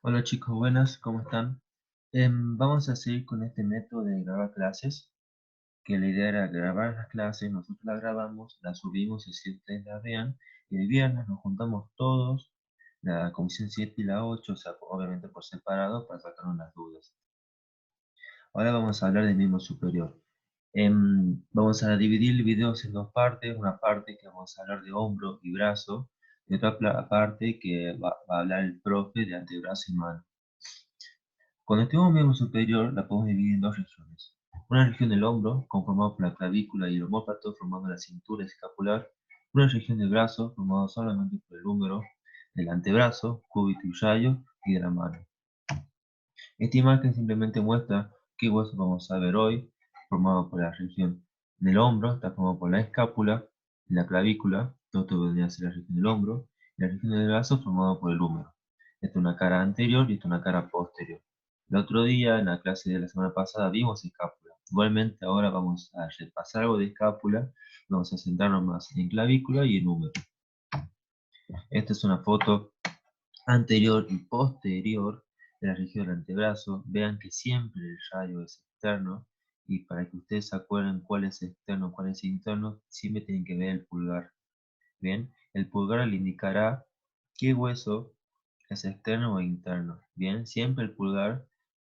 Hola chicos, buenas, ¿cómo están? Vamos a seguir con este método de grabar clases, que la idea era grabar las clases, nosotros las grabamos, las subimos y así ustedes las vean, y el viernes nos juntamos todos, la comisión 7 y la 8, o sea, obviamente por separado, para sacarnos las dudas. Ahora vamos a hablar del miembro superior. Vamos a dividir el video en dos partes, una parte que vamos a hablar de hombro y brazo, y otra parte que va a hablar el profe de antebrazo y mano. Cuando tenemos miembro superior, la podemos dividir en dos regiones. Una región del hombro, conformada por la clavícula y el omóplato, formando la cintura escapular. Una región del brazo, formada solamente por el húmero, del antebrazo, cúbito y rayo, y de la mano. Esta imagen simplemente muestra qué hueso vamos a ver hoy, formado por la región del hombro, está formado por la escápula, la clavícula, todo esto vendría a ser la región del hombro, y la región del brazo formado por el húmero. Esta es una cara anterior y esta es una cara posterior. El otro día, en la clase de la semana pasada, vimos escápula. Igualmente ahora vamos a repasar algo de escápula, vamos a centrarnos más en clavícula y en húmero. Esta es una foto anterior y posterior de la región del antebrazo. Vean que siempre el rayo es externo, y para que ustedes se acuerden cuál es externo, cuál es interno, siempre tienen que ver el pulgar. Bien, el pulgar le indicará qué hueso es externo o interno. Bien, siempre el pulgar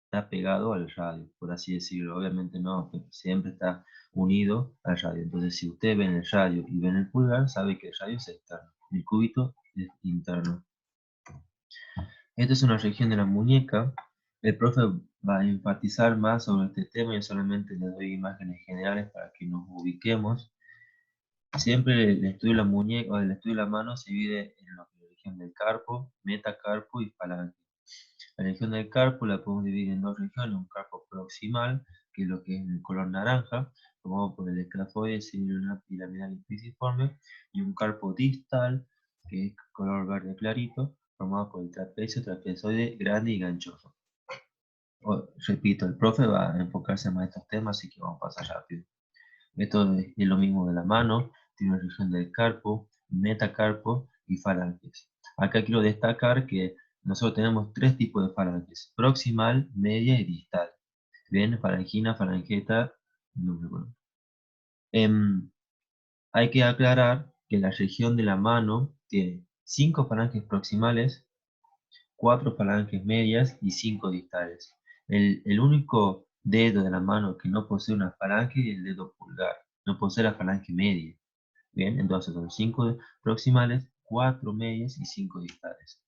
está pegado al radio, por así decirlo. Obviamente no, pero siempre está unido al radio. Entonces, si ustedes ven el radio y ven el pulgar, sabe que el radio es externo, el cúbito es interno. Esta es una región de la muñeca. El profe va a enfatizar más sobre este tema, y solamente les doy imágenes generales para que nos ubiquemos. Siempre el estudio de la muñeca o el estudio de la mano se divide en la región del carpo, metacarpo y falange. La región del carpo la podemos dividir en dos regiones: un carpo proximal, que es lo que es el color naranja, formado por el escafoide semilunar piramidal y pisiforme, y un carpo distal, que es color verde clarito, formado por el trapecio trapezoide grande y ganchoso. Repito, el profe va a enfocarse más en estos temas, así que vamos a pasar rápido. Esto es lo mismo de la mano, tiene una región del carpo, metacarpo y falanges. Acá quiero destacar que nosotros tenemos tres tipos de falanges: proximal, media y distal. Bien, falangina, falangeta, no me acuerdo. Em, Hay que aclarar que la región de la mano tiene 5 falanges proximales, 4 falanges medias y 5 distales. El único dedo de la mano que no posee una falange es el dedo pulgar, no posee la falange media. Bien, entonces son 5 proximales, 4 medias y 5 distales.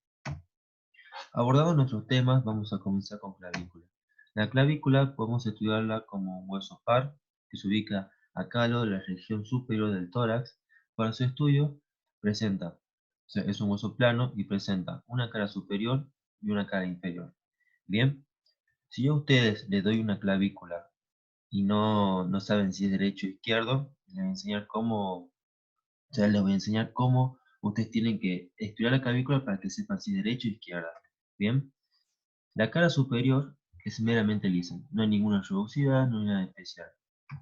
Abordados nuestros temas, vamos a comenzar con clavícula. La clavícula podemos estudiarla como un hueso par que se ubica acá a lo de la región superior del tórax. Para su estudio, presenta, o sea, es un hueso plano y presenta una cara superior y una cara inferior. Bien, si yo a ustedes les doy una clavícula y no saben si es derecho o izquierdo, les voy a enseñar cómo ustedes tienen que estudiar la clavícula para que sepan si derecha o izquierda. Bien, la cara superior es meramente lisa, no hay ninguna rugosidad, no hay nada especial.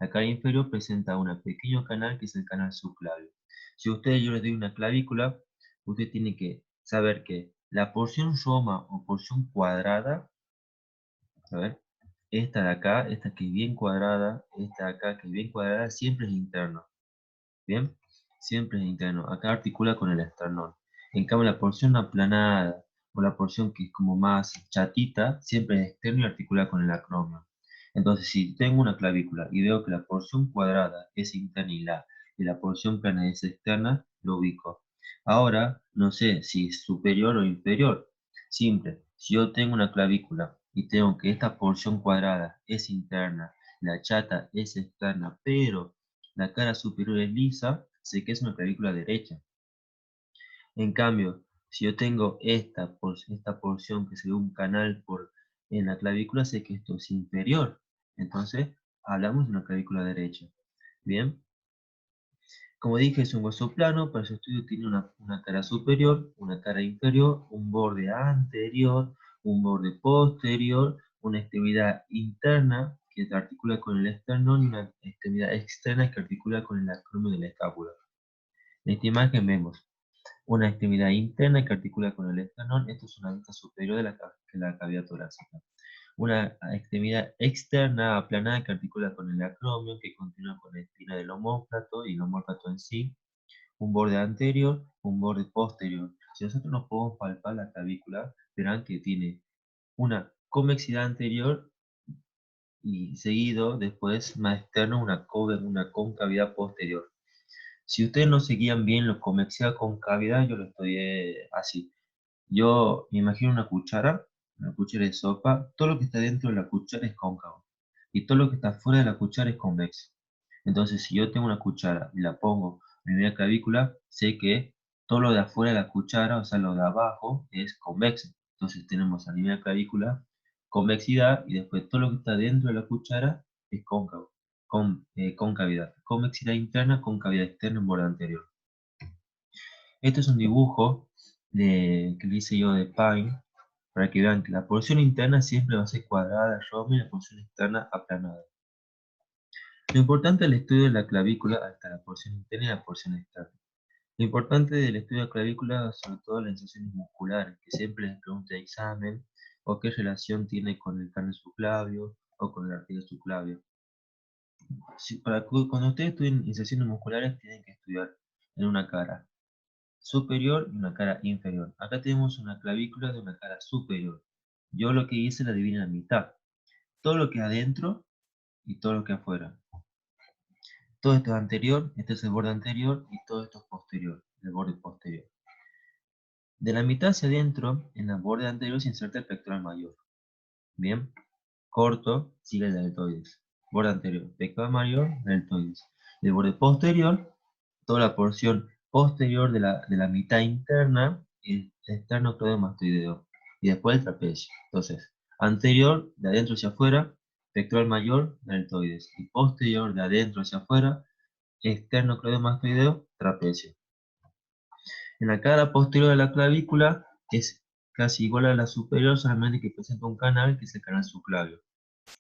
La cara inferior presenta un pequeño canal, que es el canal subclavio. Si yo les doy una clavícula, usted tiene que saber que la porción roma o porción cuadrada, a ver, esta de acá, esta que es bien cuadrada, esta de acá que es bien cuadrada, siempre es interno. Bien, siempre es interno. Acá articula con el esternón. En cambio, la porción aplanada o la porción que es como más chatita, siempre es externo y articula con el acromio. Entonces, si tengo una clavícula y veo que la porción cuadrada es interna y la porción plana es externa, lo ubico. Ahora, no sé si es superior o inferior. Simple. Si yo tengo una clavícula y tengo que esta porción cuadrada es interna, la chata es externa, pero la cara superior es lisa, sé que es una clavícula derecha. En cambio, si yo tengo esta porción que se ve un canal en la clavícula, sé que esto es inferior. Entonces, hablamos de una clavícula derecha. Bien, como dije, es un hueso plano. Para su estudio tiene una cara superior, una cara inferior, un borde anterior, un borde posterior, una extremidad interna que se articula con el esternón y una extremidad externa que articula con el acromio de la escápula. En esta imagen vemos una extremidad interna que articula con el esternón. Esto es una vista superior de la que es la cavidad torácica. Una extremidad externa aplanada que articula con el acromio, que continúa con la espina del omóplato y el omóplato en sí. Un borde anterior, un borde posterior. Si nosotros nos podemos palpar la clavícula, verán que tiene una convexidad anterior y seguido después más externo una concavidad posterior. Si ustedes no seguían bien lo convexidad concavidad, yo lo estudié así. Yo me imagino una cuchara de sopa, todo lo que está dentro de la cuchara es cóncavo y todo lo que está fuera de la cuchara es convexo. Entonces, si yo tengo una cuchara y la pongo en mi clavícula, sé que todo lo de afuera de la cuchara, o sea, lo de abajo, es convexo. Entonces tenemos a nivel de clavícula convexidad y después todo lo que está dentro de la cuchara es cóncavo, concavidad. Convexidad interna, concavidad externa en borde anterior. Este es un dibujo que le hice yo de Pine, para que vean que la porción interna siempre va a ser cuadrada, y la porción externa aplanada. Lo importante del estudio de la clavícula hasta la porción interna y la porción externa. Lo importante del estudio de la clavícula, sobre todo las inserciones musculares, que siempre les pregunta de examen, o qué relación tiene con el carne subclavio o con la arteria subclavio. Cuando ustedes estudien inserciones musculares, tienen que estudiar en una cara superior y una cara inferior. Acá tenemos una clavícula de una cara superior. Yo lo que hice la dividí en la mitad. Todo lo que es adentro y todo lo que es afuera. Todo esto es anterior, este es el borde anterior y todo esto es posterior, el borde posterior. De la mitad hacia adentro, en el borde anterior se inserta el pectoral mayor. Bien, corto, sigue el deltoides. Borde anterior, pectoral mayor, deltoides. El borde posterior, toda la porción posterior de la mitad interna, el esternocleidomastoideo. Y después el trapecio. Entonces, anterior, de adentro hacia afuera, pectoral mayor, deltoides. Y posterior, de adentro hacia afuera, esternocleidomastoideo, trapecio. En la cara posterior de la clavícula es casi igual a la superior, solamente que presenta un canal que es el canal subclavio,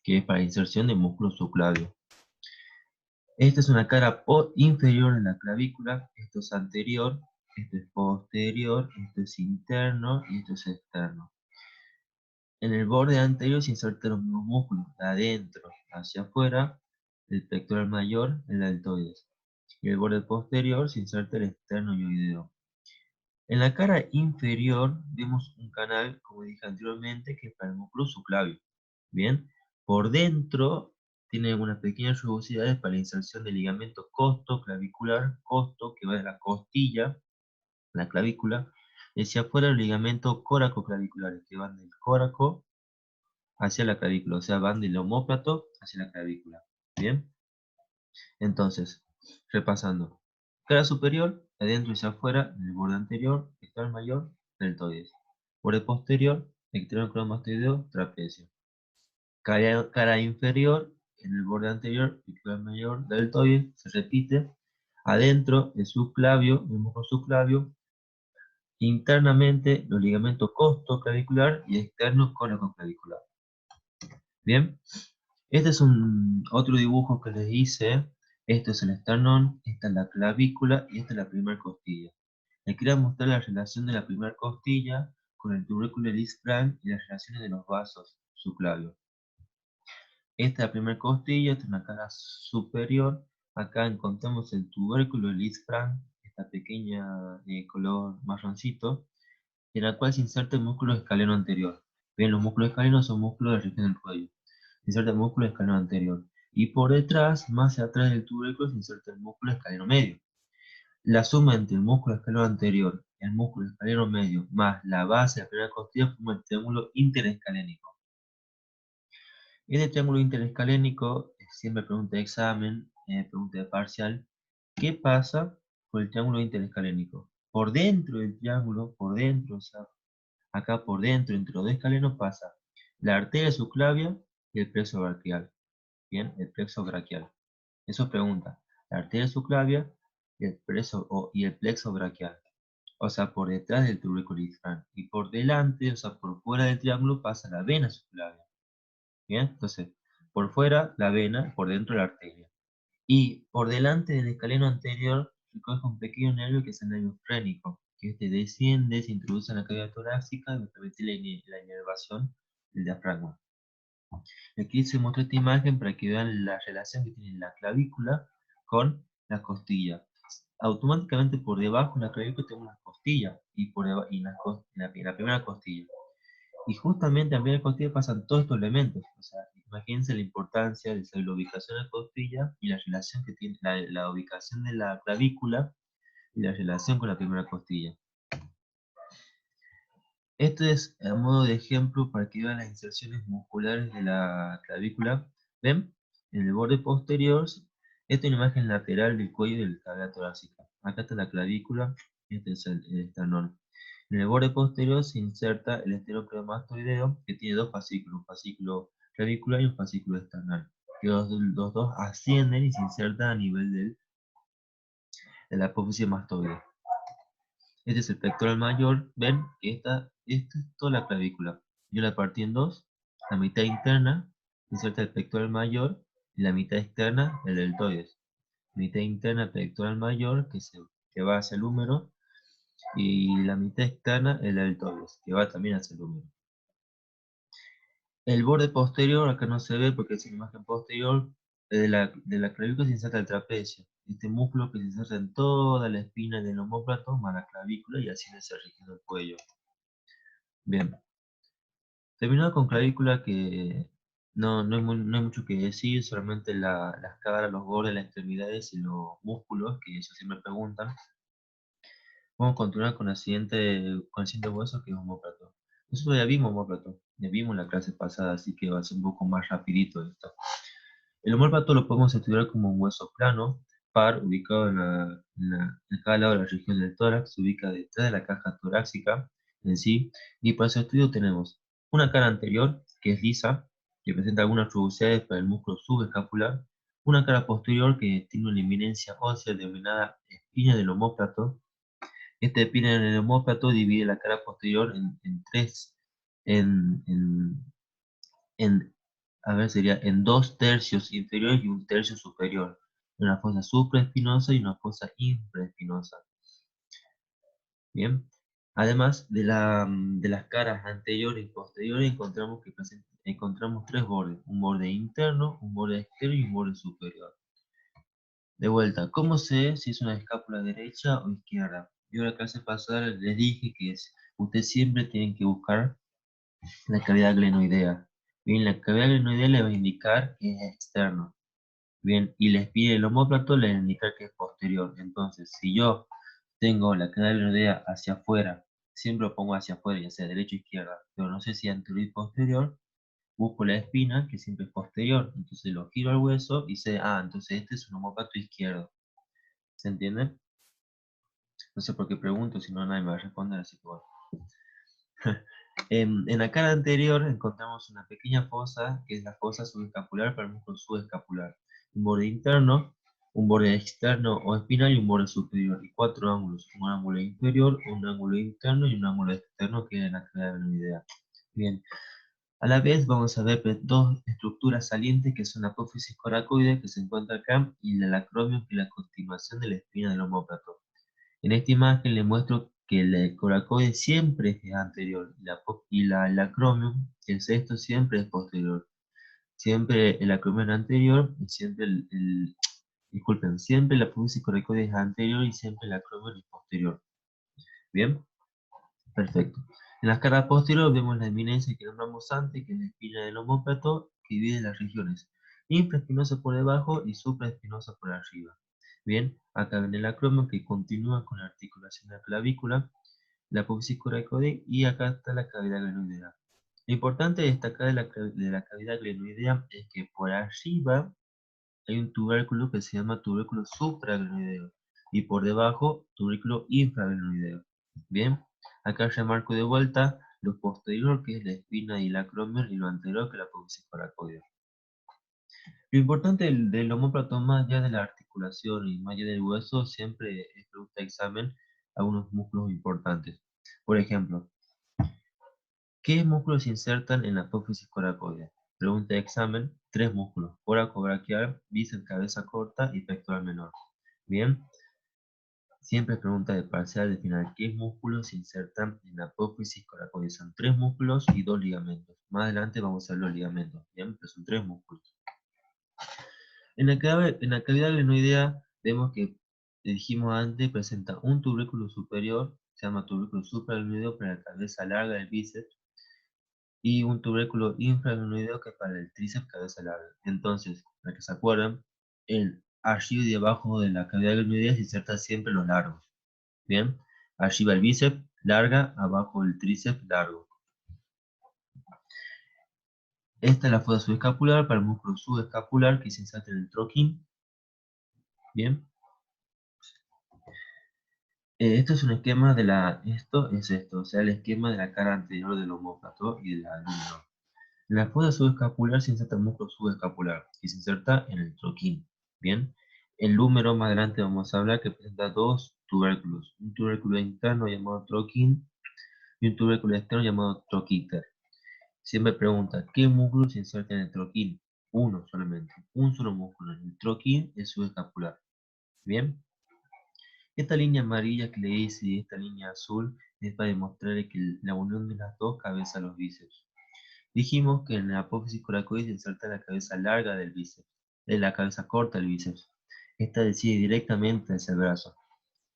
que es para inserción de músculo subclavio. Esta es una cara inferior de la clavícula, esto es anterior, esto es posterior, esto es interno y esto es externo. En el borde anterior se insertan los mismos músculos, de adentro hacia afuera, el pectoral mayor, el deltoides. Y el borde posterior se inserta el esternoioideo. En la cara inferior vemos un canal, como dije anteriormente, que es para el músculo subclavio. Bien, por dentro tiene unas pequeñas rugosidades para la inserción del ligamento costoclavicular, costo que va de la costilla, la clavícula, y hacia afuera el ligamento coracoclavicular, que van del coraco hacia la clavícula, o sea, van del omóplato hacia la clavícula. Bien, entonces, repasando. Cara superior, adentro y hacia afuera, en el borde anterior, externo mayor, deltoides. Borde posterior, esternocleidomastoideo, trapecio. Cara inferior, en el borde anterior, externo mayor, deltoides, se repite. Adentro, el subclavio, el músculo subclavio. Internamente, los ligamentos costoclavicular y externo coracoclavicular. Bien, este es otro dibujo que les hice. Esto es el esternón, esta es la clavícula y esta es la primera costilla. Les quería mostrar la relación de la primera costilla con el tubérculo Lisfranc y las relaciones de los vasos subclavios. Esta es la primera costilla, esta es una cara superior. Acá encontramos el tubérculo Lisfranc, esta pequeña de color marroncito, en la cual se inserta el músculo escaleno anterior. Bien, los músculos escalenos son músculos de la región del cuello. Se inserta el músculo escaleno anterior. Y por detrás, más hacia atrás del tubérculo, se inserta el músculo escaleno medio. La suma entre el músculo escaleno anterior y el músculo escaleno medio más la base de la primera costilla forma el triángulo interescalénico. Este triángulo interescalénico siempre pregunta de examen, pregunta de parcial. ¿Qué pasa con el triángulo interescalénico? Por dentro del triángulo, por dentro, o sea, acá por dentro, entre los dos escalenos, pasa la arteria subclavia y el plexo braquial. Bien, el plexo braquial. Eso pregunta, la arteria subclavia y el plexo braquial. O sea, por detrás del tubérculo Lisfranc. Y por delante, o sea, por fuera del triángulo, pasa la vena subclavia. Bien, entonces, por fuera la vena, por dentro la arteria. Y por delante del escaleno anterior, recoge un pequeño nervio que es el nervio frénico. que este desciende, se introduce en la cavidad torácica y permite la inervación del diafragma. Aquí se muestra esta imagen para que vean la relación que tiene la clavícula con la costilla. Automáticamente por debajo de la clavícula tenemos las costillas y la primera costilla. Y justamente a primera costilla pasan todos estos elementos. O sea, imagínense la importancia de saber la ubicación de la costilla y la relación que tiene la ubicación de la clavícula y la relación con la primera costilla. Esto es a modo de ejemplo para que vean las inserciones musculares de la clavícula. ¿Ven? En el borde posterior, esta es una imagen lateral del cuello y de la cavidad torácica. Acá está la clavícula, este es el esternón. En el borde posterior se inserta el esternocleidomastoideo, que tiene dos fascículos, un fascículo clavicular y un fascículo esternal, que los dos ascienden y se insertan a nivel de la apófisis mastoide. Este es el pectoral mayor. Ven que esta es toda la clavícula. Yo la partí en dos. La mitad interna inserta el pectoral mayor y la mitad externa el deltoides. Mitad interna pectoral mayor que va hacia el húmero y la mitad externa el deltoides que va también hacia el húmero. El borde posterior acá no se ve porque es una imagen posterior de la clavícula se inserta el trapecio. Este músculo que se inserta en toda la espina del omóplato más la clavícula y así se región el cuello. Bien, terminado con clavícula que no hay mucho que decir, solamente las caras, los bordes, las extremidades y los músculos, que ellos siempre preguntan. Vamos a continuar con con el siguiente hueso que es omóplato. Nosotros ya vimos en la clase pasada, así que va a ser un poco más rapidito esto. El omóplato lo podemos estudiar como un hueso plano, par, ubicado en cada lado de la región del tórax, se ubica detrás de la caja torácica en sí, y para su estudio tenemos una cara anterior, que es lisa, que presenta algunas rugosidades para el músculo subescapular, una cara posterior que tiene una eminencia ósea denominada espina del omóplato. Esta espina del omóplato divide la cara posterior en tres, en, en, en a ver, sería en dos tercios inferiores y un tercio superior. Una fosa supraespinosa y una fosa infraespinosa. Bien. Además de las caras anteriores y posteriores, encontramos tres bordes. Un borde interno, un borde externo y un borde superior. De vuelta, ¿cómo sé si es una escápula derecha o izquierda? Yo en la clase pasada les dije que ustedes siempre tienen que buscar la cavidad glenoidea. Bien, la cavidad glenoidea le va a indicar que es externo. Bien, y la espina del omóplato le va a indicar que es posterior. Entonces, si yo tengo la cavidad glenoidea hacia afuera, siempre lo pongo hacia afuera, ya sea derecha o izquierda, pero no sé si anterior y posterior, busco la espina, que siempre es posterior. Entonces lo giro al hueso y sé, entonces este es un omóplato izquierdo. ¿Se entiende? No sé por qué pregunto, si no nadie me va a responder, así que bueno. En la cara anterior encontramos una pequeña fosa, que es la fosa subescapular para el músculo subescapular. Un borde interno, un borde externo o espinal y un borde superior. Y cuatro ángulos, un ángulo inferior, un ángulo interno y un ángulo externo que es la cavidad glenoidea. Bien, a la vez vamos a ver dos estructuras salientes que son la apófisis coracoide que se encuentra acá y el acromion que es la continuación de la espina del omóplato. En esta imagen le muestro que el coracoide siempre es anterior el acromion, el sexto, siempre es posterior. Siempre el acromion anterior y siempre disculpen, siempre la apófisis coracoide es anterior y siempre el acromion es posterior. ¿Bien? Perfecto. En la cara posterior vemos la eminencia que nombramos antes, que es la espina del omóplato, que divide las regiones infraespinosa por debajo y supraespinosa por arriba. Bien, acá ven el acromion que continúa con la articulación de la clavícula, la apófisis coracoide y acá está la cavidad glenoidea. Lo importante de destacar de la cavidad glenoidea es que por arriba hay un tubérculo que se llama tubérculo supraglenoideo y por debajo tubérculo infraglenoideo. Bien, acá remarco de vuelta lo posterior que es la espina y el acromion y lo anterior que es la apófisis coracoide. Lo importante del omóplato más allá de la articulación y más allá del hueso siempre es pregunta de examen a unos músculos importantes. Por ejemplo, ¿qué músculos se insertan en la apófisis coracoide? Pregunta de examen, tres músculos, coracobraquial, bíceps cabeza corta y pectoral menor. Bien, Siempre pregunta de parcial de final, ¿qué músculos se insertan en la apófisis coracoides? Son 3 músculos y 2 ligamentos. Más adelante vamos a ver los ligamentos, ¿bien? Pero son 3 músculos. En la cavidad glenoidea vemos que, dijimos antes, presenta un tubérculo superior, se llama tubérculo supraglenoideo para la cabeza larga del bíceps, y un tubérculo infraglenoideo que es para el tríceps cabeza larga. Entonces, para que se acuerden, arriba y debajo de la cavidad glenoidea se insertan siempre los largos. Bien, arriba el bíceps, larga, abajo el tríceps, largo. Esta es la fosa subescapular para el músculo subescapular que se inserta en el troquín. Bien. Esto es un esquema de esto es esto, o sea, el esquema de la cara anterior del omóplato y del húmero. En la fosa subescapular se inserta el músculo subescapular, que se inserta en el troquín. Bien, el húmero más adelante vamos a hablar que presenta dos tubérculos, un tubérculo interno llamado troquín y un tubérculo externo llamado troquíter. Siempre pregunta, ¿qué músculo se inserta en el troquín? Uno solamente, un solo músculo, el troquín es subescapular. Bien. Esta línea amarilla que le hice y esta línea azul es para demostrar que la unión de las dos cabezas de los bíceps. Dijimos que en la apófisis coracoides se inserta la cabeza larga del bíceps, la cabeza corta del bíceps. Esta decide directamente hacia el brazo.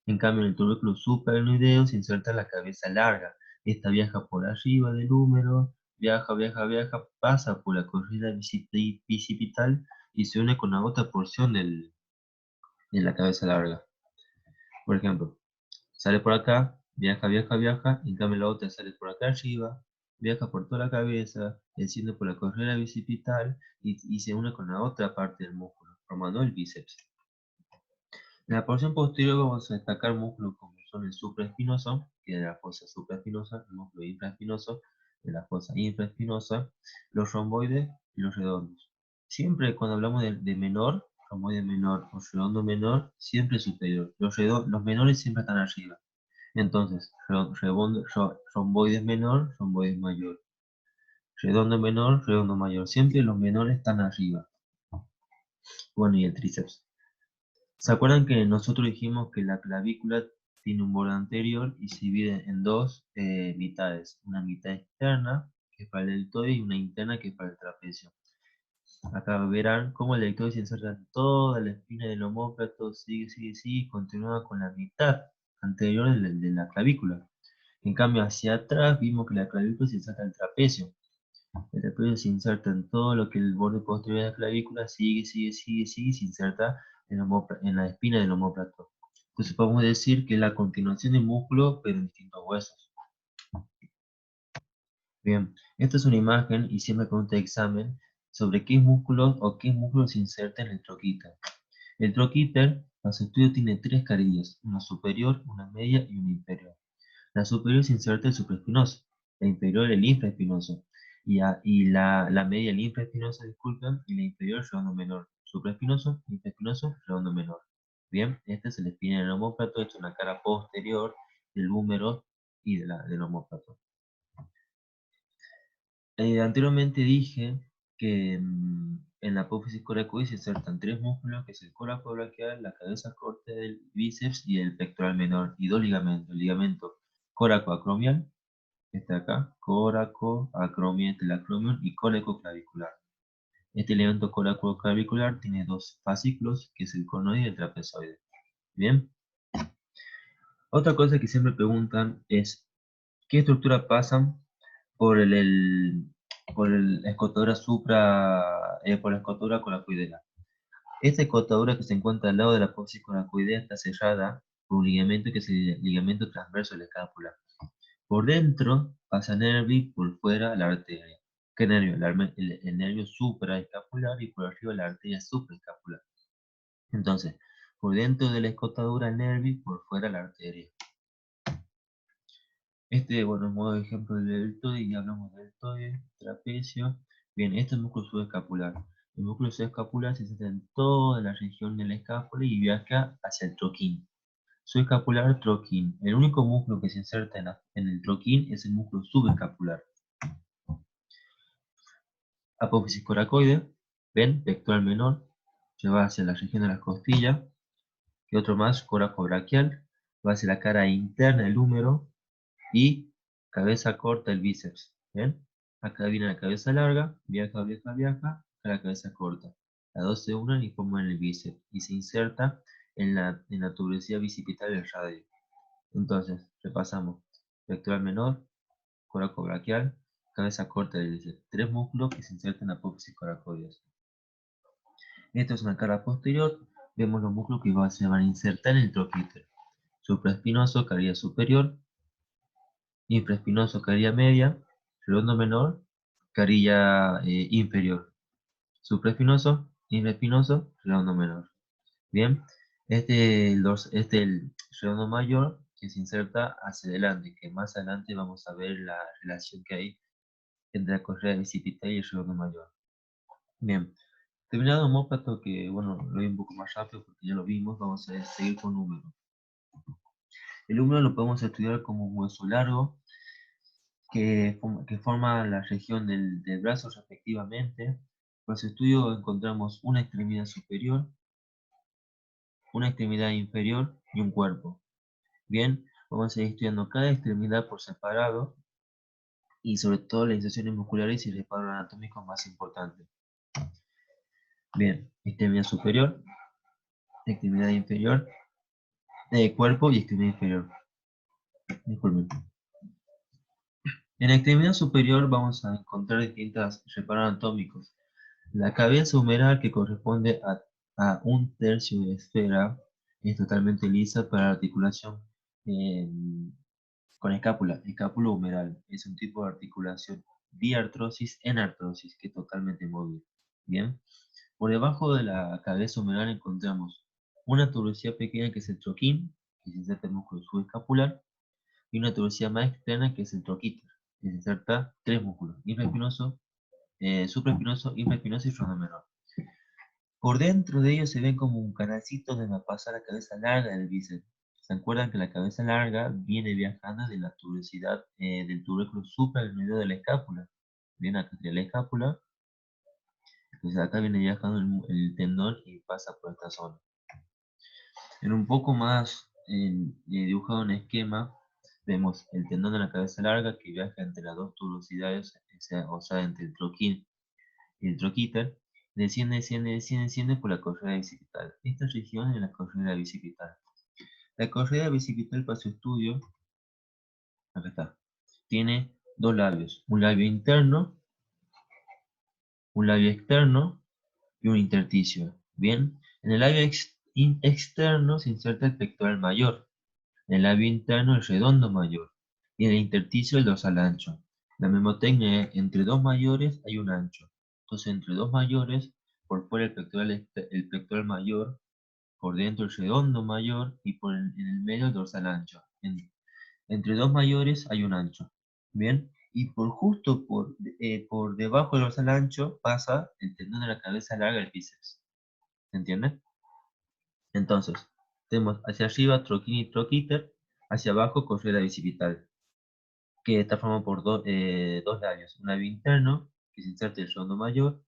En cambio, en el tubérculo supraglenoideo se inserta la cabeza larga. Esta viaja por arriba del húmero, viaja, pasa por la correa bicipital y se une con la otra porción de la cabeza larga. Por ejemplo, sale por acá, viaja, en cambio la otra sale por acá arriba, viaja por toda la cabeza, desciende por la correa bicipital y se une con la otra parte del músculo, formando el bíceps. En la porción posterior vamos a destacar músculos como son el supraespinoso, que es de la fosa supraespinosa, el músculo infraespinoso, de la fosa infraespinosa, los romboides y los redondos. Siempre cuando hablamos de menor, romboide menor o redondo menor, siempre superior. Los menores siempre están arriba. Entonces, romboides menor, romboides mayor. Redondo menor, redondo mayor. Siempre los menores están arriba. Bueno, y el tríceps. ¿Se acuerdan que nosotros dijimos que la clavícula tiene un borde anterior y se divide en dos mitades? Una mitad externa, que es para el deltoide, y una interna, que es para el trapecio. Acá verán cómo el deltoide se inserta en toda la espina del omóplato, sigue, y continúa con la mitad anterior de la clavícula. En cambio, hacia atrás vimos que la clavícula se inserta en el trapecio. El trapecio se inserta en todo lo que el borde posterior de la clavícula sigue, y se inserta en la espina del omóplato. Entonces podemos decir que es la continuación del músculo, pero en distintos huesos. Bien, esta es una imagen y siempre pregunta de examen sobre qué músculos o qué músculo se inserta en el troquíter. El troquíter, para su estudio, tiene tres carillas, una superior, una media y una inferior. La superior se inserta el supraespinoso, la inferior el infraespinoso, la media el infraespinoso, disculpen, y la inferior el redondo menor. Supraespinoso, infraespinoso, redondo menor. Bien, este es el espina del omóplato, esto es la cara posterior del húmero y del omóplato. Anteriormente dije que en la apófisis coracoides se insertan tres músculos, que es el coracobraquial, la cabeza corta del bíceps y el pectoral menor, y dos ligamentos, el ligamento coracoacromial, este de acá, coracoacromial, este el acromion, y colecoclavicular. Este ligamento coracoaclavicular tiene dos fascículos, que es el conoide y el trapezoide. Bien. Otra cosa que siempre preguntan es, ¿qué estructura pasan por la escotadura por la escotadura coracoidea? Esta escotadura que se encuentra al lado de la apófisis coracoidea está cerrada por un ligamento que es el ligamento transverso de la escápula. Por dentro pasa nervio, por fuera la arteria. ¿Qué nervio? El nervio supraescapular y por arriba la arteria supraescapular. Entonces, por dentro de la escotadura el nervio, por fuera la arteria. Bueno, en modo de ejemplo del deltoide, y hablamos del deltoide, trapecio. Bien, este es el músculo subescapular. El músculo subescapular se inserta en toda la región de la escápula y viaja hacia el troquín. Subescapular, troquín. El único músculo que se inserta en el troquín es el músculo subescapular. Apófisis coracoide, ven, pectoral menor, lleva hacia la región de las costillas. Y otro más, coracobraquial, va a ser la cara interna del húmero y cabeza corta el bíceps. ¿Ven? Acá viene la cabeza larga, viaja, viaja, viaja, acá la cabeza corta. Las dos se unen y forman el bíceps y se inserta en la tuberosidad bicipital del radio. Entonces, repasamos. Pectoral menor, coracobraquial, cabeza corta del bíceps. Tres músculos que se insertan en la apófisis coracoides. Esto es una cara posterior. Vemos los músculos que se van a insertar en el troquíter. Supraespinoso, carilla superior, infraespinoso, carilla media, redondo menor, carilla inferior, supraespinoso, infraespinoso, redondo menor. Bien, el redondo mayor que se inserta hacia adelante, que más adelante vamos a ver la relación que hay entre la correa bicipital y el redondo mayor. Bien, terminado el homóplato, que bueno, lo vi un poco más rápido porque ya lo vimos, vamos a seguir con húmero. El húmero lo podemos estudiar como un hueso largo que forma la región del brazo respectivamente. Para su estudio encontramos una extremidad superior, una extremidad inferior y un cuerpo. Bien, vamos a ir estudiando cada extremidad por separado y sobre todo las inserciones musculares y reparos anatómicos más importantes. Bien, extremidad superior, extremidad inferior, cuerpo y extremidad inferior. Disculpen. En la extremidad superior vamos a encontrar distintos reparos anatómicos. La cabeza humeral, que corresponde a un tercio de esfera, es totalmente lisa para la articulación eh, con escápula. Escápula humeral es un tipo de articulación diartrosis en artrosis, que es totalmente móvil. Bien, por debajo de la cabeza humeral encontramos una tuberosidad pequeña que es el troquín, que se inserta el músculo subescapular, y una tuberosidad más externa que es el troquíter, que se inserta tres músculos: infraespinoso, supraespinoso, infraespinoso y fondo menor. Por dentro de ellos se ven como un canalcito donde va a pasar la cabeza larga del bíceps. ¿Se acuerdan que la cabeza larga viene viajando de la tuberosidad del tubérculo supraglenoideo de la escápula? Viene acá de la escápula, entonces acá viene viajando el tendón y pasa por esta zona. En un poco más dibujado en esquema, vemos el tendón de la cabeza larga que viaja entre las dos tuberosidades, o sea, entre el troquín y el troquíter, desciende, desciende, desciende, desciende por la correa bicipital. Esta región es la correa bicipital. La correa bicipital, para su estudio, acá está, tiene dos labios, un labio interno, un labio externo y un intersticio. Bien, en el labio externo se inserta el pectoral mayor, en el labio interno el redondo mayor y en el intersticio el dorsal ancho. La memotecnia es: entre dos mayores hay un ancho. Entonces, entre dos mayores, por fuera el pectoral mayor, por dentro el redondo mayor y en el medio el dorsal ancho. Entre dos mayores hay un ancho. Bien, y justo por debajo del dorsal ancho pasa el tendón de la cabeza larga del bíceps. ¿Se entiende? Entonces, tenemos hacia arriba troquín y troquíter, hacia abajo correa bicipital, que está formado por dos labios: un labio interno que se inserta el redondo mayor,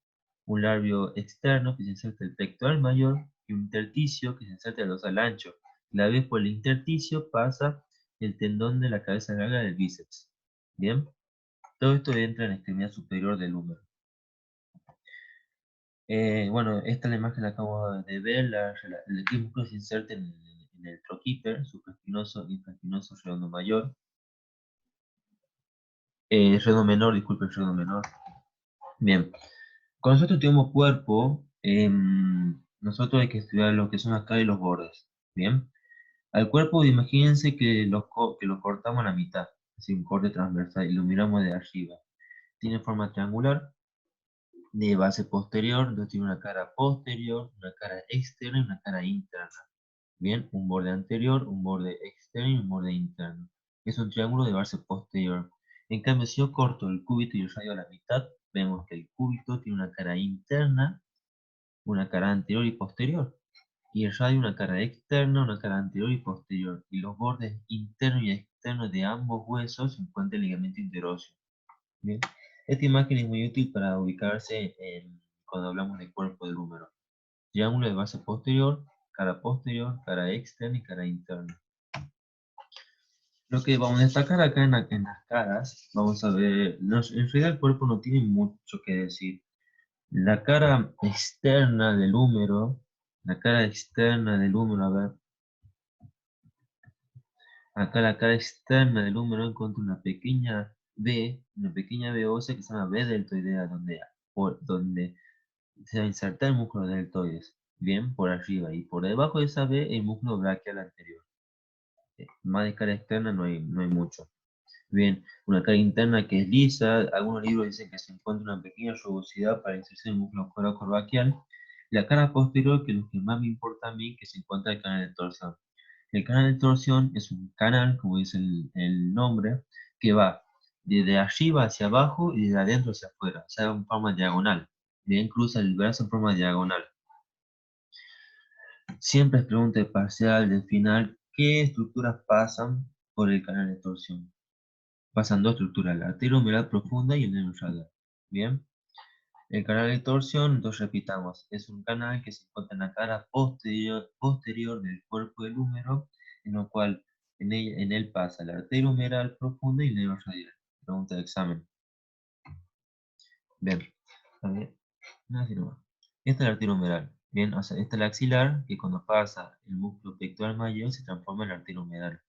un labio externo que se inserta el pectoral mayor y un intersticio que se inserta el dorsal ancho. La vez por el intersticio pasa el tendón de la cabeza larga del bíceps. Bien, todo esto entra en la extremidad superior del húmero. Bueno, esta es la imagen que acabo de ver, el músculo se inserta en el troquíter, supraespinoso, infraespinoso, redondo mayor, redondo menor, disculpe, redondo menor. Bien, cuando nosotros tenemos cuerpo, nosotros hay que estudiar lo que son acá y los bordes. Bien, al cuerpo imagínense que lo cortamos a la mitad, así un corte transversal, y lo miramos de arriba. Tiene forma triangular, de base posterior, entonces tiene una cara posterior, una cara externa y una cara interna. Bien, un borde anterior, un borde externo y un borde interno. Es un triángulo de base posterior. En cambio, si yo corto el cúbito y el radio a la mitad, vemos que el cúbito tiene una cara interna, una cara anterior y posterior. Y el radio una cara externa, una cara anterior y posterior. Y los bordes internos y externos de ambos huesos se encuentran en el ligamento interóseo. Bien. Esta imagen es muy útil para ubicarse cuando hablamos del cuerpo del húmero. Triángulo de base posterior, cara externa y cara interna. Lo que vamos a destacar acá en las caras, vamos a ver, en realidad el cuerpo no tiene mucho que decir. La cara externa del húmero, la cara externa del húmero, a ver, acá la cara externa del húmero encuentra una pequeña V ósea que se llama V deltoidea, donde se va a insertar el músculo deltoides, bien, por arriba, y por debajo de esa V el músculo braquial anterior. Más de cara externa no hay mucho. Bien, una cara interna que es lisa, algunos libros dicen que se encuentra una pequeña rugosidad para inserción del músculo coracoraquial. La cara posterior, que es lo que más me importa a mí, que se encuentra el canal de torsión. El canal de torsión es un canal, como dice el nombre, que va desde arriba hacia abajo y desde adentro hacia afuera, o sea, en forma diagonal. Bien, cruza el brazo en forma diagonal. Siempre es pregunta de parcial, del final, ¿qué estructuras pasan por el canal de torsión? Pasan dos estructuras, la arteriohumeral profunda y el nervio radial. Bien, el canal de torsión, entonces repitamos, es un canal que se encuentra en la cara posterior del cuerpo del húmero, en lo cual en él pasa la arteriohumeral profunda y el nervio radial. Pregunta de examen. Bien, a ver, nada así nomás. Esta es la arteriohumeral. Bien, o sea, esta es la axilar, que cuando pasa el músculo pectoral mayor se transforma en la arteriohumeral.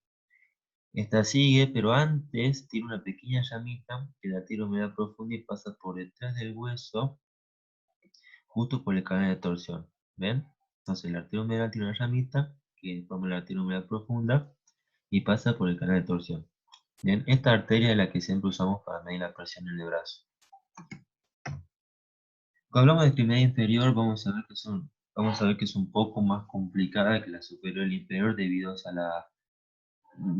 Esta sigue, pero antes tiene una pequeña llamita que la tira humedad profunda y pasa por detrás del hueso, justo por el canal de torsión. ¿Ven? Entonces la arteria humedal tiene una llamita que forma la arteria humedal profunda y pasa por el canal de torsión. Bien, esta arteria es la que siempre usamos para medir la presión en el brazo. Cuando hablamos de extremidad inferior, vamos a ver que es un poco más complicada que la superior y inferior debido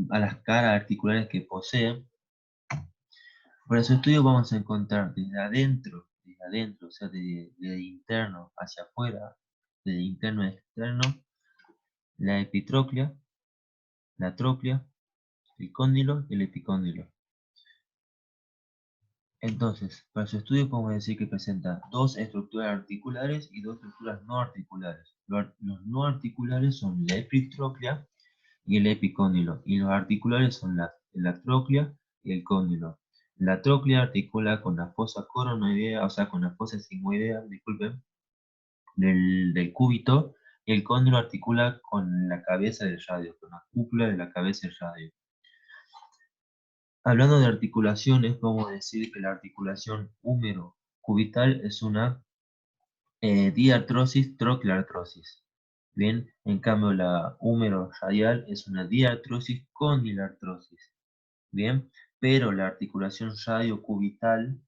a las caras articulares que posee. Para su estudio vamos a encontrar desde adentro, o sea, de interno hacia afuera, de interno a externo, la epitroclea, la troclea, el cóndilo y el epicóndilo. Entonces, para su estudio podemos decir que presenta dos estructuras articulares y dos estructuras no articulares. Los no articulares son la epitroclea y el epicóndilo, y los articulares son la tróclea y el cóndilo. La tróclea articula con la fosa coronoidea, o sea, con la fosa sigmoidea, disculpen, del cúbito, y el cóndilo articula con la cabeza del radio, con la cúpula de la cabeza del radio. Hablando de articulaciones, podemos decir que la articulación húmero-cubital es una diartrosis trocleartrosis. Bien, en cambio la húmero-radial es una diartrosis condilartrosis. Bien, pero la articulación radiocubital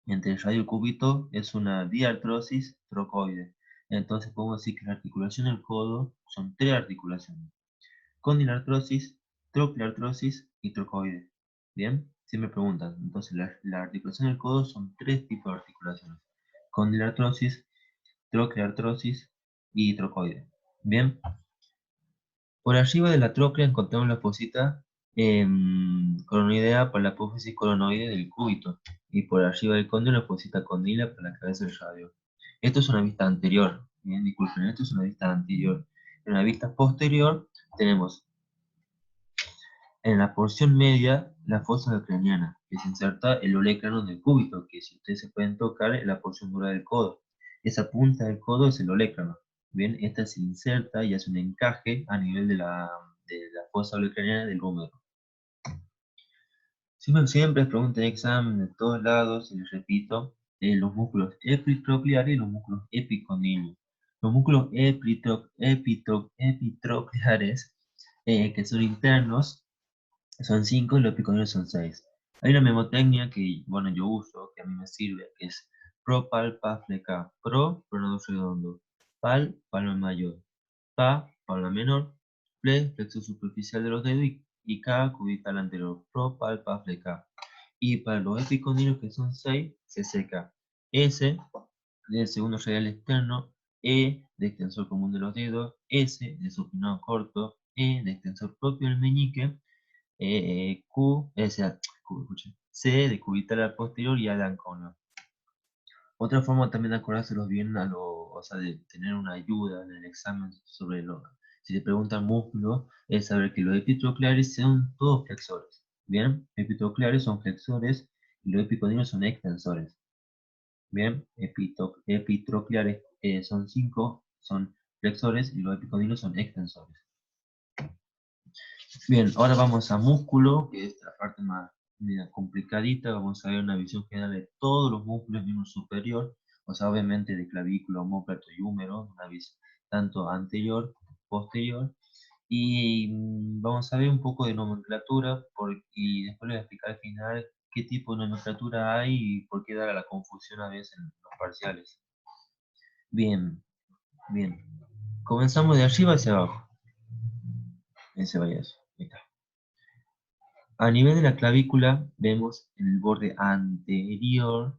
entre el radio y el cúbito es una diartrosis trocoide. Entonces podemos decir que la articulación del codo son tres articulaciones: condilartrosis, trocleartrosis y trocoide. Bien, si me preguntan, entonces la articulación del codo son tres tipos de articulaciones: condilartrosis, trocleartrosis y trocoide. Bien, por arriba de la tróclea encontramos la fosita coronoidea para la apófisis coronoide del cúbito, y por arriba del cóndilo la fosita condila para la cabeza del radio. Esto es una vista anterior. Bien, disculpen, esto es una vista anterior. En la vista posterior tenemos en la porción media la fosa craneana, que se inserta el olecrano del cúbito, que si ustedes se pueden tocar en la porción dura del codo. Esa punta del codo es el olecrano. Bien, esta se inserta y hace un encaje a nivel de la fosa olecraniana del húmero. Siempre es pregunta de examen de todos lados, y les repito, los músculos epitrocleares y los músculos epicondilios. Los músculos epitrocleares, que son internos, son 5 y los epicondilios son 6. Hay una memotecnia que, bueno, yo uso, que a mí me sirve, que es pro, pal, pa, fleca. Pro, pronodo redondo. Pal, palma mayor. Pa, palma menor. Fle, flexo superficial de los dedos y K, cubital anterior. Pro, pal, pa, fleca. Y para los epicondilios, que son 6, se seca. S, del segundo radial externo. E, de extensor común de los dedos. S, de supinado corto. E, de extensor propio del meñique. C de cubital al posterior y A de ancono. Otra forma también de acordárselos bien o sea, de tener una ayuda en el examen sobre Si te preguntan músculo, es saber que los epitrocleares son todos flexores. Bien, epitrocleares son flexores y los epicondilos son extensores. Bien, epitrocleares son 5, son flexores y los epicondilos son extensores. Bien, ahora vamos a músculo, que es la parte más complicadita. Vamos a ver una visión general de todos los músculos del miembro superior, o sea, obviamente de clavícula, omóplato y húmero, una visión tanto anterior, posterior. Y vamos a ver un poco de nomenclatura y después les voy a explicar al final qué tipo de nomenclatura hay y por qué da la confusión a veces en los parciales. Bien, bien. Comenzamos de arriba hacia abajo. Ese vaya eso. Ahí está. A nivel de la clavícula vemos en el borde anterior,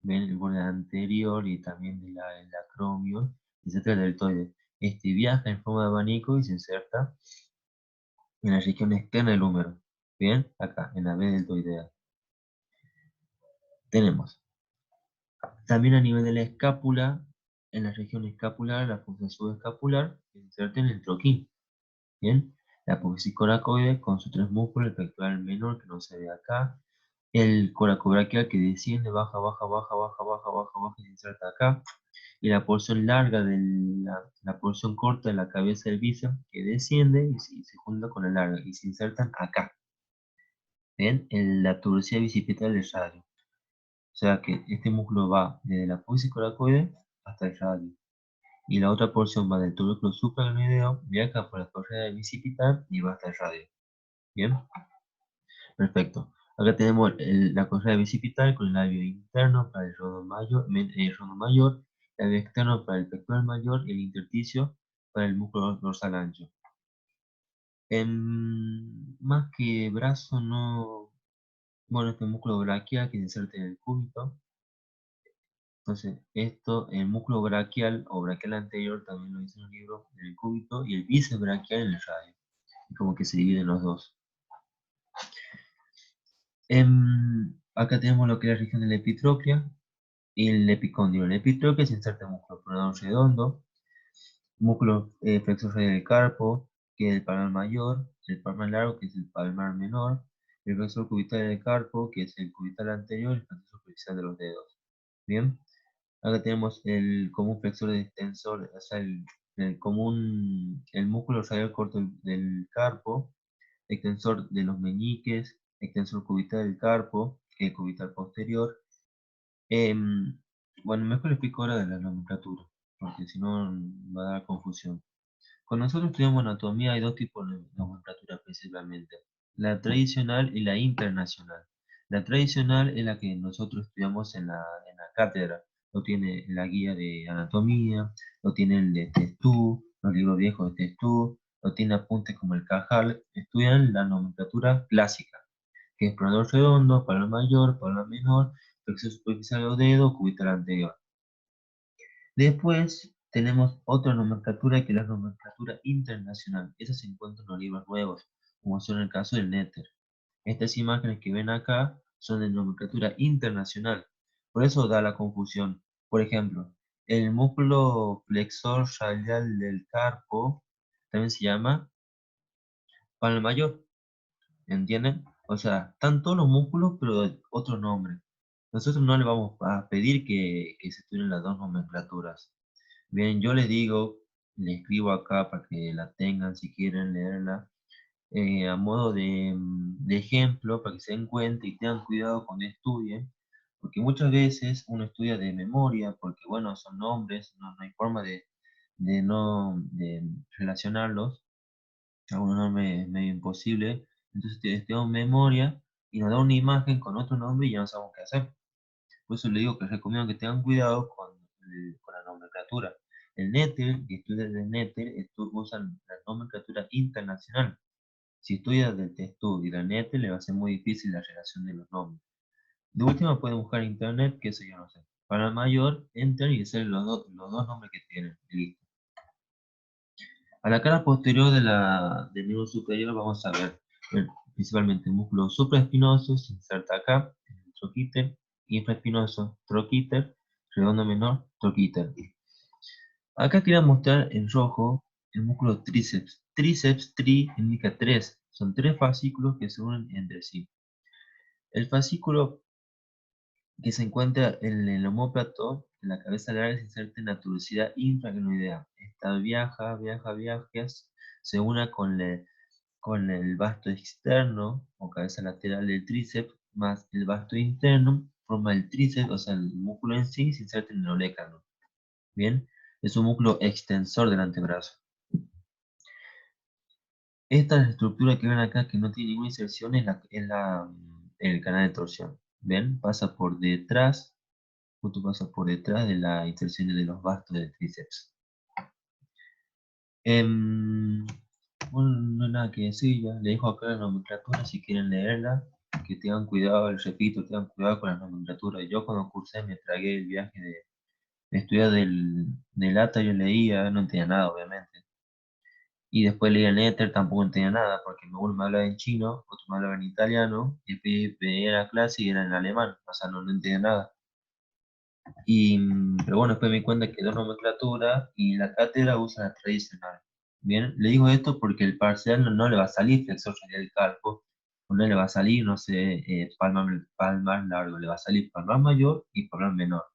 ven el borde anterior y también del acromio, inserta el deltoide. Este viaja en forma de abanico y se inserta en la región externa del húmero. Bien, acá, en la B deltoidea. Tenemos también a nivel de la escápula, en la región escapular, la fosa subescapular, se inserta en el troquín. Bien, la apófisis coracoide con sus tres músculos, el pectoral menor que no se ve acá, el coracobraquial que desciende, baja, baja, baja, baja, baja, baja, baja y se inserta acá, y la porción larga de la porción corta de la cabeza del bíceps que desciende y se junta con la larga y se insertan acá. Bien, la tuberosidad bicipital del radio. O sea que este músculo va desde la apófisis coracoide hasta el radio. Y la otra porción va del tubérculo supraglenoideo, viaja por la correa bicipital y va hasta el radio. Bien, perfecto. Acá tenemos la correa bicipital con el labio interno para el rodo mayor, el labio externo para el pectoral mayor y el intersticio para el músculo dorsal ancho. Más que brazo, no. Bueno, este músculo braquial que se inserta en el cúbito. Entonces, el músculo braquial o braquial anterior, también lo dice en el libro, en el cúbito, y el bíceps braquial en el radio. Y como que se dividen los dos. Acá tenemos lo que es la región de la epitróclea y el epicóndilo. El epitróclea se inserta en el músculo pronador redondo, músculo flexor radial del carpo, que es el palmar mayor, el palmar largo, que es el palmar menor, el flexor cubital del carpo, que es el cubital anterior, y el flexor superficial de los dedos. Bien. Acá tenemos el común flexor de extensor, o sea, el músculo radial corto del carpo, extensor de los meñiques, extensor cubital del carpo, el cubital posterior. Em, bueno, mejor explico ahora de la nomenclatura, porque si no va a dar confusión. Cuando nosotros estudiamos anatomía hay dos tipos de nomenclatura principalmente, la tradicional y la internacional. La tradicional es la que nosotros estudiamos en la cátedra, lo tiene la guía de anatomía, lo tiene el de Testú, los libros viejos de Testú, lo tiene apuntes como el Cajal, estudian la nomenclatura clásica, que es pronador redondo, palmar mayor, palmar menor, flexor superficial o dedo, cubital anterior. Después tenemos otra nomenclatura que es la nomenclatura internacional. Esa se encuentra en los libros nuevos, como son el caso del Néter. Estas imágenes que ven acá son de nomenclatura internacional. Por eso da la confusión. Por ejemplo, el músculo flexor radial del carpo también se llama palmar mayor. ¿Entienden? O sea, están todos los músculos, pero de otro nombre. Nosotros no le vamos a pedir que se estudien las dos nomenclaturas. Bien, yo les digo, les escribo acá para que la tengan si quieren leerla, a modo de ejemplo, para que se den cuenta y tengan cuidado cuando estudien, porque muchas veces uno estudia de memoria, porque bueno, son nombres, no hay forma de relacionarlos, a un nombre es medio imposible, entonces tenemos memoria y nos da una imagen con otro nombre y ya no sabemos qué hacer. Por eso le digo que recomiendo que tengan cuidado con la nomenclatura. El Néter, que estudia del Néter, usan la nomenclatura internacional. Si estudia del Testú y del Néter, le va a ser muy difícil la relación de los nombres. De última pueden buscar en internet, que eso yo no sé. Para el mayor, enter y hacer los dos nombres que tienen. Y listo. A la cara posterior del miembro superior vamos a ver principalmente el músculo supraespinoso, se inserta acá, en el troquíter, infraespinoso, troquíter, redondo menor, troquíter. Acá quería mostrar en rojo el músculo tríceps. Tríceps, tri, indica tres. Son tres fascículos que se unen entre sí. El fascículo que se encuentra en el omóplato, en la cabeza larga, se inserta en la tuberosidad infracranoidea. Esta viaja, se une con el vasto externo o cabeza lateral del tríceps más el vasto interno, forma el tríceps, o sea, el músculo en sí se inserta en el olecranon. Bien, es un músculo extensor del antebrazo. Esta estructura que ven acá, que no tiene ninguna inserción, el canal de torsión. ¿Ven? Pasa por detrás, justo pasa por detrás de la inserción de los vastos del tríceps. Bueno, no hay nada que decir, ya le dejo acá la nomenclatura si quieren leerla, que tengan cuidado, les repito, tengan cuidado con la nomenclatura. Yo cuando cursé me tragué el viaje de estudiar del ATA, yo leía, no entendía nada, obviamente. Y después leía en Ether, tampoco entendía nada, porque uno me hablaba en chino, otro me hablaba en italiano, y después veía la clase y era en alemán, o sea, no entendía nada. Pero bueno, después me di cuenta que dos nomenclaturas y la cátedra usa la tradicional. Bien, le digo esto porque el parcial no le va a salir flexor radial calco, o no le va a salir, no sé, palmar largo, le va a salir palmar mayor y palmar menor.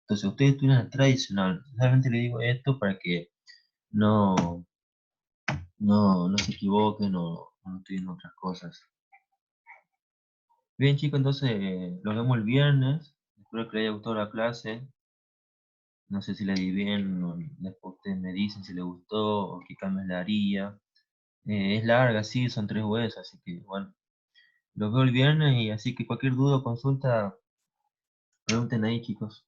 Entonces, ustedes estudian la tradicional. Realmente le digo esto para que no, no se equivoquen o no estudien otras cosas. Bien, chicos, entonces nos vemos el viernes. Espero que les haya gustado la clase. No sé si la di bien, después ustedes me dicen si les gustó o qué cambios le haría. Es larga, sí, son 3 huesos, así que bueno, los veo el viernes y así que cualquier duda o consulta, pregunten ahí, chicos.